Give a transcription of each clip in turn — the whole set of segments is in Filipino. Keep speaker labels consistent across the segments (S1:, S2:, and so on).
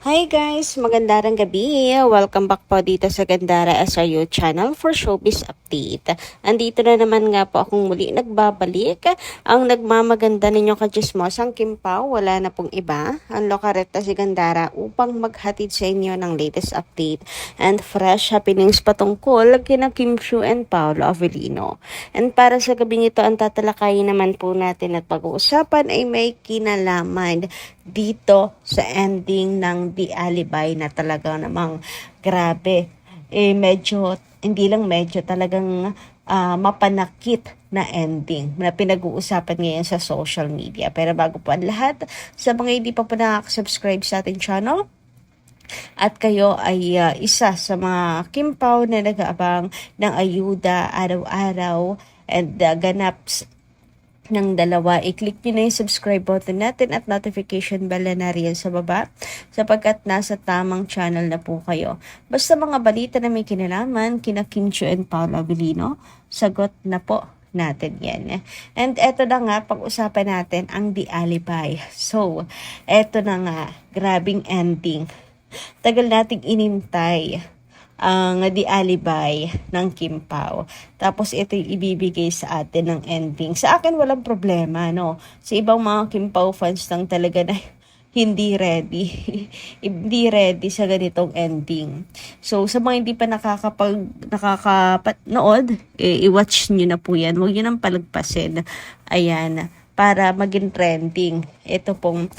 S1: Hi guys! Magandang gabi! Welcome back po dito sa Gandara SRU channel for Showbiz Update. Andito na naman nga po akong muli nagbabalik. Ang nagmamaganda ninyo kajismosang Kim Pao, wala na pong iba. Ang lokareta si Gandara upang maghatid sa inyo ng latest update and fresh happenings patungkol kina Kim Chiu and Paolo Avellino. And para sa gabing ito, ang tatalakayin naman po natin at pag-uusapan ay may kinalaman dito sa ending ng The Alibay na talaga namang grabe. Medyo, hindi lang medyo, talagang mapanakit na ending na pinag-uusapan ngayon sa social media. Pero bago po ang lahat, sa mga hindi pa po nakaka-subscribe sa ating channel, at kayo ay isa sa mga Kim Pao na nag-aabang ng ayuda araw-araw and ganap ng dalawa, i-click nyo na yung subscribe button natin at notification bell na riyan sa baba sapagkat nasa tamang channel na po kayo. Basta mga balita na may kinalaman kina Kim Chiu and Paolo Avellino, sagot na po natin yan. And eto na nga, pag-usapan natin ang The Alibay. So, eto na nga, grabing ending. Tagal nating inintay ang The Alibay ng Kim Pao. Tapos ito yung ibibigay sa atin ng ending. Sa akin walang problema, no? Sa ibang mga Kim Pao fans lang talaga na hindi ready. Hindi ready sa ganitong ending. So, sa mga hindi pa nakakapanood, i-watch nyo na po yan. Huwag nyo nang palagpasin. Ayan, para maging trending. Ito pong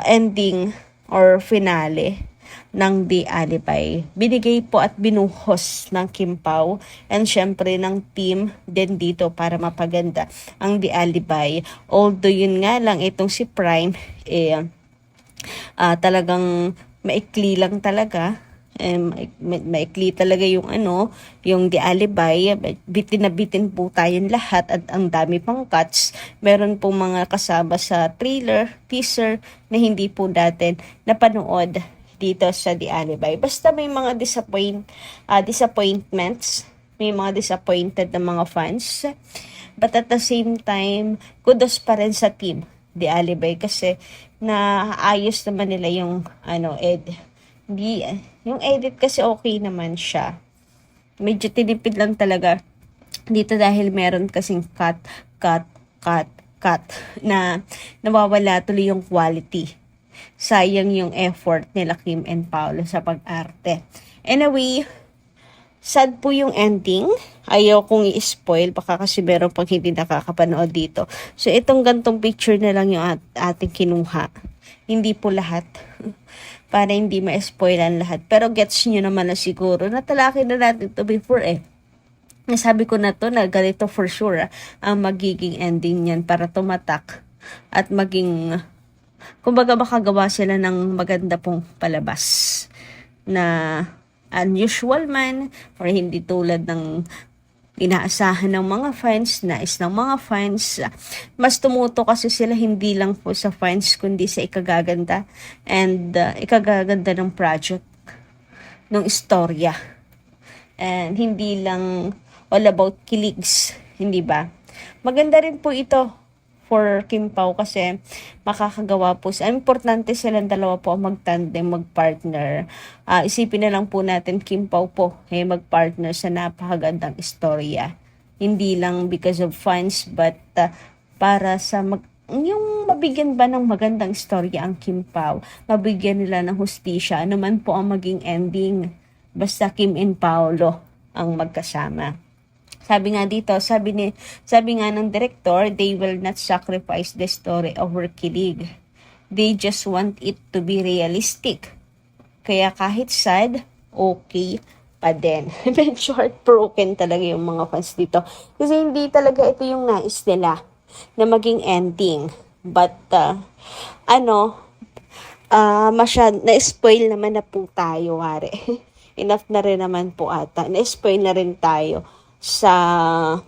S1: ending or finale ng The Alibay. Binigay po at binuhos ng Kim Pao and syempre ng team din dito para mapaganda ang The Alibay. Although yun nga lang, itong si Prime, talagang maikli lang talaga. Maikli talaga yung yung The Alibay. Bitin na bitin po tayong lahat at ang dami pang cuts. Meron pong mga kasama sa trailer, teaser na hindi po natin napanood dito sa The Alibay. Basta may mga disappointments, may mga disappointed na mga fans. But at the same time, kudos pa rin sa team The Alibay kasi naayos naman nila yung yung edit kasi okay naman siya. Medyo tinipid lang talaga dito dahil meron kasing cut na nawawala tuloy yung quality. Sayang yung effort nila Kim and Paolo sa pag-arte. Anyway, sad po yung ending. Ayaw kong i-spoil baka kasi meron pang hindi nakakapanood dito. So itong gantong picture na lang yung ating kinuha. Hindi po lahat. Para hindi ma-spoilan lahat. Pero gets nyo naman na siguro. Natalakin na natin to before Nasabi ko na to na ganito for sure ang magiging ending niyan para tumatak at maging kumbaga makagawa sila ng maganda pong palabas na unusual man or hindi tulad ng inaasahan ng mga fans, nais ng mga fans. Mas tumuto kasi sila hindi lang po sa fans kundi sa ikagaganda and ikagaganda ng project, ng istorya. And hindi lang all about kiligs, hindi ba? Maganda rin po ito for Kim Pao kasi makakagawa po importante silang dalawa po magtandem, magpartner. Isipin na lang po natin Kim Pao po magpartner sa napakagandang istorya. Hindi lang because of fans but para sa yung mabigyan ba ng magandang istorya ang Kim Pao, mabigyan nila ng hustisya, ano man po ang maging ending, basta Kim and Paolo ang magkasama. Sabi nga dito, sabi nga ng director, they will not sacrifice the story over kilig. They just want it to be realistic. Kaya kahit sad, okay pa din. Medyo heartbroken talaga yung mga fans dito. Kasi hindi talaga ito yung nais nila na maging ending. But, na-spoil naman na po tayo, wari. Enough na rin naman po ata. Na-spoil na rin tayo sa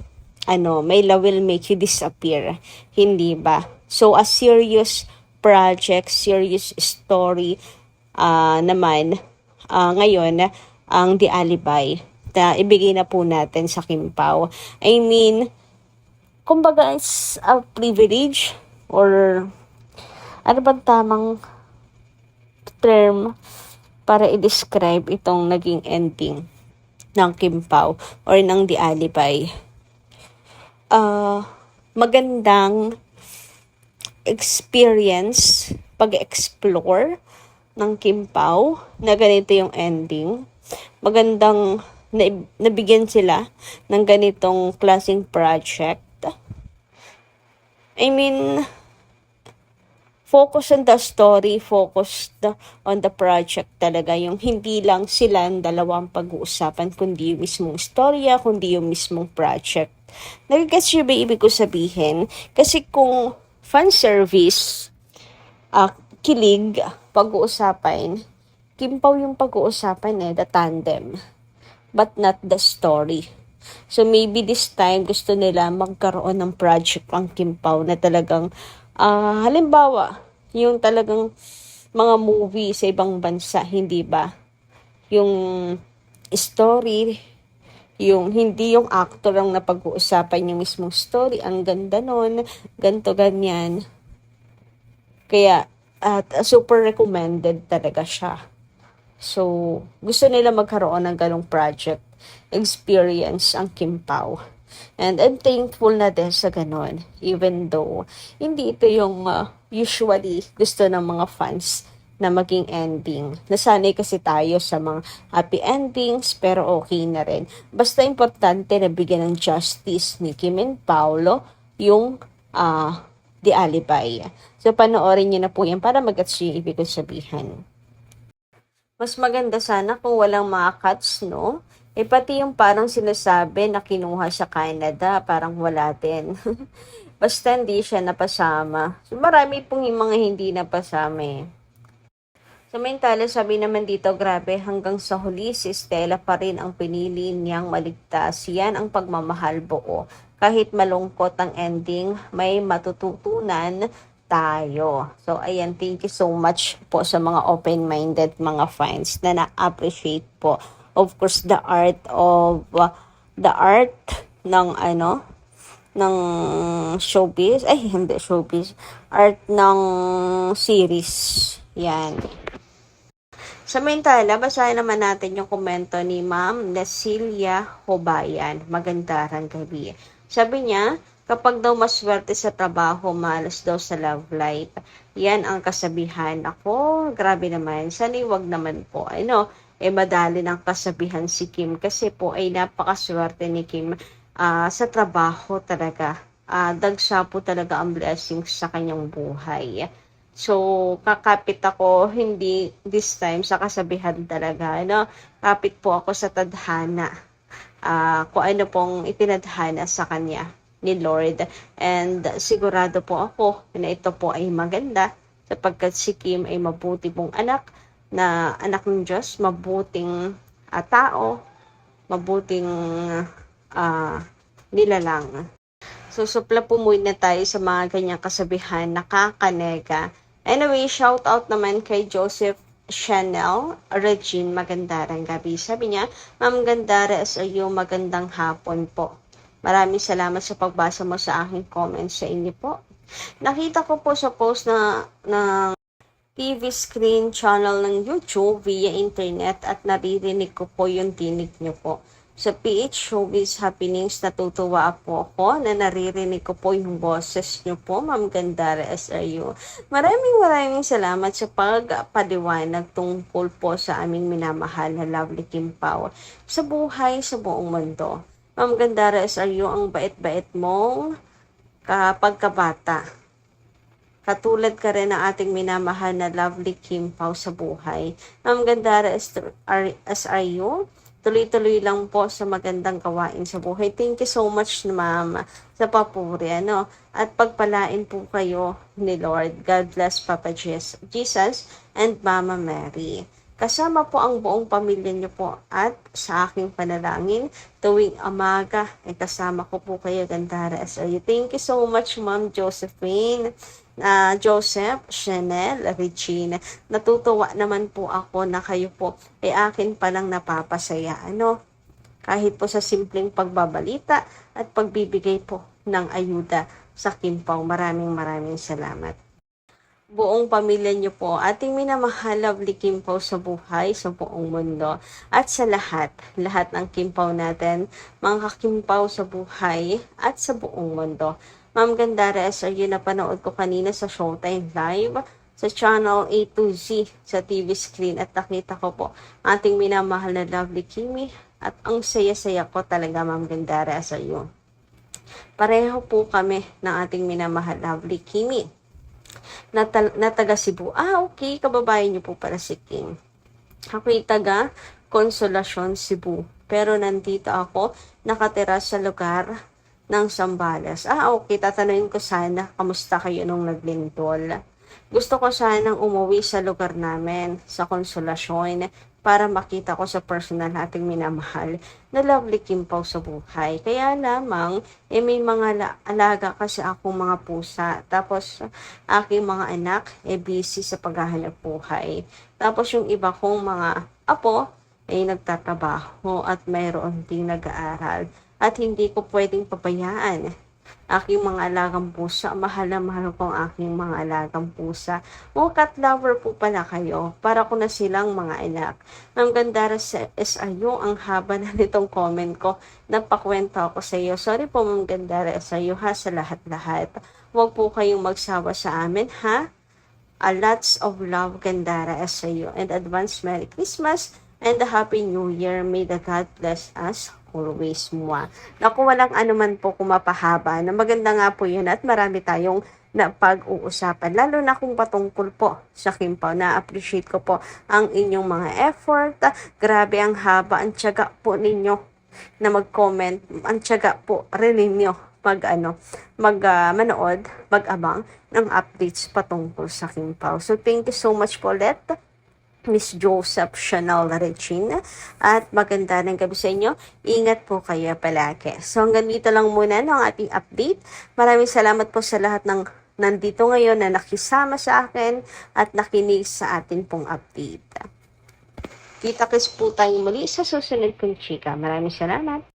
S1: may love will make you disappear, hindi ba? So a serious project, serious story naman ngayon ang The Alibay na ibigay na po natin sa Kim Pao. I mean, kumbaga it's a privilege or ano bang tamang term para i-describe itong naging ending ng Kim Pao or ng The Alibay. Magandang experience pag-explore ng Kim Pao na ganito yung ending. Magandang nabigyan sila ng ganitong klaseng project. I mean, focus on the story, on the project talaga. Yung hindi lang silang dalawang pag-uusapan, kundi yung mismong storya, kundi yung mismong project. Nagigets nyo ba ibig ko sabihin? Kasi kung fan service, kilig, pag-uusapan, Kim Pao yung pag-uusapan the tandem, but not the story. So maybe this time gusto nila magkaroon ng project ang Kim Pao na talagang halimbawa, yung talagang mga movie sa ibang bansa, hindi ba? Yung story, yung hindi yung actor ang napag-uusapan yung mismong story, ang ganda nun, ganto ganyan. Kaya, super recommended talaga siya. So, gusto nila magkaroon ng ganong project experience ang Kim Pao. And I'm thankful na din sa ganon, even though hindi ito yung usually gusto ng mga fans na maging ending. Nasanay kasi tayo sa mga happy endings, pero okay na rin. Basta importante na bigyan ng justice ni Kim and Paolo yung The Alibay. So, panoorin niyo na po yan para mag-gets yung ibig sabihin. Mas maganda sana kung walang mga cuts, no? Pati yung parang sinasabi na kinuha sa Canada, parang wala din. Basta hindi siya napasama. So, marami pong yung mga hindi napasama Samantala, sabi naman dito, grabe, hanggang sa huli, si Stella pa rin ang pinili niyang maligtas. Yan ang pagmamahal buo. Kahit malungkot ang ending, may matututunan tayo. So, ayan, thank you so much po sa mga open-minded mga fans na na-appreciate po. Of course, the art ng ng showbiz, hindi showbiz, art ng series. Yan. Samantala, basahin naman natin yung komento ni Ma'am Nasilia Hobayan. Magandang gabi. Sabi niya, kapag daw maswerte sa trabaho, malas daw sa love life. Yan ang kasabihan. Ako, grabe naman. Sana'y wag naman po. Madali ng kasabihan si Kim kasi po ay napakaswerte ni Kim sa trabaho talaga. Dagsa po talaga ang blessings sa kanyang buhay. So, kakapit ako, hindi this time sa kasabihan talaga. Kapit po ako sa tadhana. Kung ano pong itinadhana sa kanya ni Lord. And sigurado po ako na ito po ay maganda sapagkat si Kim ay mabuti pong anak na anak ng Diyos, mabuting tao, mabuting nilalang. So, supla po muna tayo sa mga ganyang kasabihan, nakakanega. Anyway, shout out naman kay Joseph Chanel Regine, magandang gabi. Sabi niya, Ma'am Gandara, magandang hapon po. Maraming salamat sa pagbasa mo sa aking comments sa inyo po. Nakita ko po sa post na TV screen channel ng YouTube via internet at naririnig ko po yung tinig niyo po. Sa PH Showbiz Happenings, natutuwa po ako na naririnig ko po yung boses niyo po, Ma'am Gandara SRU. Maraming salamat sa pagpaliwanag tungkol po sa aming minamahal na Lovely Kim Pao sa buhay sa buong mundo. Ma'am Gandara SRU, ang bait-bait mong kapagkabata. Katulad ka rin ng ating minamahal na Lovely Kim Pao sa buhay. Ma'am Gandara SRU, tuloy-tuloy lang po sa magandang gawain sa buhay. Thank you so much, Ma'am, sa papuri. At pagpalain po kayo ni Lord. God bless Papa Jesus and Mama Mary. Kasama po ang buong pamilya niyo po at sa aking panalangin tuwing umaga ay kasama ko po kayo, Gandara SRU. Thank you so much, Ma'am Josephine. Joseph, Chanel, Regina. Natutuwa naman po ako na kayo po ay akin palang napapasaya. Kahit po sa simpleng pagbabalita at pagbibigay po ng ayuda sa Kim Pao. Maraming salamat. buong pamilya niyo po, ating minamahal, lovely Kimpaw sa buhay, sa buong mundo, at sa lahat ng Kimpaw natin, mga Kimpaw sa buhay, at sa buong mundo. Ma'am Gandara SRU, napanood ko kanina sa Showtime Live, sa channel A to Z, sa TV screen, at nakita ko po ating minamahal na lovely Kimi, at ang saya-saya ko talaga, Ma'am Gandara SRU. Pareho po kami ng ating minamahal, lovely Kimi na taga Cebu. Okay, kababayan niyo po pala si King. Ako'y taga Consolacion, Cebu. Pero nandito ako, nakatira sa lugar ng Zambales. Okay, tatanungin ko sana, kamusta kayo nung naglindol? Gusto ko sanang umuwi sa lugar namin, sa Consolacion, para makita ko sa personal nating minamahal na lovely Kimpaw sa buhay. Kaya lamang, may mga alaga kasi akong mga pusa. Tapos, aking mga anak, busy sa paghahanap buhay. Tapos, yung iba kong mga apo, nagtatrabaho at mayroon ding nag-aaral. At hindi ko pwedeng pabayaan aking mga alagang pusa. Mahal na mahal ko ang aking mga alagang pusa. Cat lover po pala kayo. Para ko na silang mga anak. Ma'am Gandara sa SIU, ang haba na nitong comment ko. Napakwento ako sa iyo. Sorry po, Ma'am Gandara SIU, ha, sa lahat-lahat. Huwag po kayong magsawa sa amin, ha? Lots of love, Gandara SIU. And advance Merry Christmas and a Happy New Year. May the God bless us always, mua. Naku, walang anuman po kumapahaba. Na maganda nga po yun at marami tayong na pag-uusapan. Lalo na kung patungkol po sa Kimpaw. Na-appreciate ko po ang inyong mga effort. Grabe ang haba, ang tiyaga po ninyo na mag-comment. Ang tiyaga po rin ninyo manood, mag-abang ng updates patungkol sa Kimpaw. So, thank you so much po ulit, Miss Joseph Chanel Regina. At maganda ng gabi sa inyo. Ingat po kayo palagi. So hanggang dito lang muna ng ating update. Maraming salamat po sa lahat ng nandito ngayon na nakisama sa akin at nakinig sa atin pong update. Kita-kits po tayo muli sa susunod kong chika. Maraming salamat.